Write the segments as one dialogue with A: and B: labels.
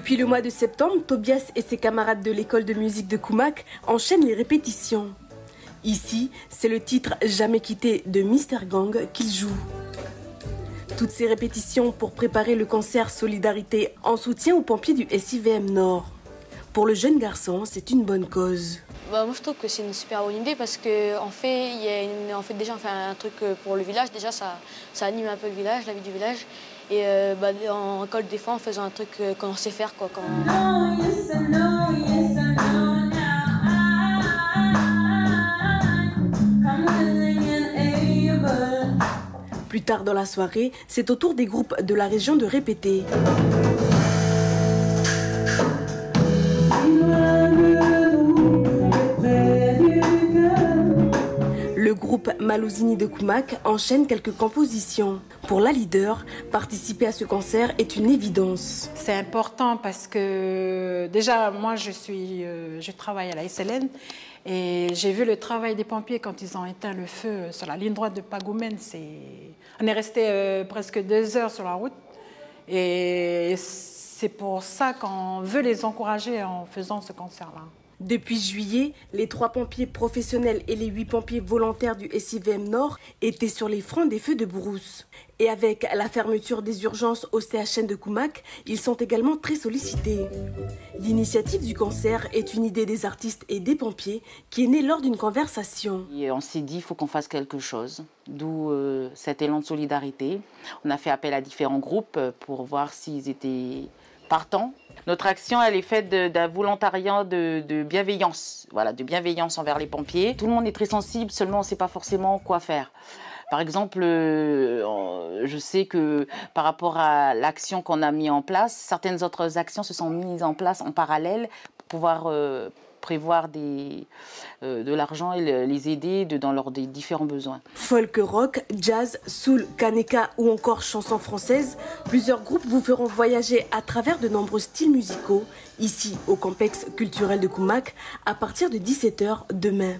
A: Depuis le mois de septembre, Tobias et ses camarades de l'école de musique de Koumak enchaînent les répétitions. Ici, c'est le titre « Jamais quitté » de Mister Gang qu'ils jouent. Toutes ces répétitions pour préparer le concert Solidarité en soutien aux pompiers du SIVM Nord. Pour le jeune garçon, c'est une bonne cause.
B: Moi, je trouve que c'est une super bonne idée parce qu'on fait, déjà on fait un truc pour le village. Déjà, ça anime un peu le village, la vie du village. Et en école des fois, en faisant un truc qu'on sait faire.
A: Plus tard dans la soirée, c'est au tour des groupes de la région de répéter. Le groupe Malouzini de Koumak enchaîne quelques compositions. Pour la leader, participer à ce concert est une évidence.
C: C'est important parce que déjà, moi, je travaille à la SLN et j'ai vu le travail des pompiers quand ils ont éteint le feu sur la ligne droite de Pagoumen. On est resté presque 2 heures sur la route et c'est pour ça qu'on veut les encourager en faisant ce concert-là.
A: Depuis juillet, les 3 pompiers professionnels et les 8 pompiers volontaires du SIVM Nord étaient sur les fronts des feux de brousse. Et avec la fermeture des urgences au CHN de Koumak, ils sont également très sollicités. L'initiative du concert est une idée des artistes et des pompiers qui est née lors d'une conversation.
D: Et on s'est dit qu'il faut qu'on fasse quelque chose, d'où cet élan de solidarité. On a fait appel à différents groupes pour voir s'ils étaient partants. Notre action, elle est faite d'un volontariat de bienveillance, voilà, de bienveillance envers les pompiers. Tout le monde est très sensible, seulement on ne sait pas forcément quoi faire. Par exemple, je sais que par rapport à l'action qu'on a mis en place, certaines autres actions se sont mises en place en parallèle pour pouvoir prévoir de l'argent et les aider dans leurs différents besoins.
A: Folk rock, jazz, soul, kaneka ou encore chansons françaises, plusieurs groupes vous feront voyager à travers de nombreux styles musicaux, ici au complexe culturel de Koumak, à partir de 17 h demain.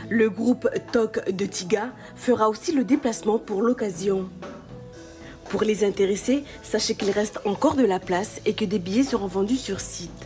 A: Le groupe TOC de Tiga fera aussi le déplacement pour l'occasion. Pour les intéressés, sachez qu'il reste encore de la place et que des billets seront vendus sur site.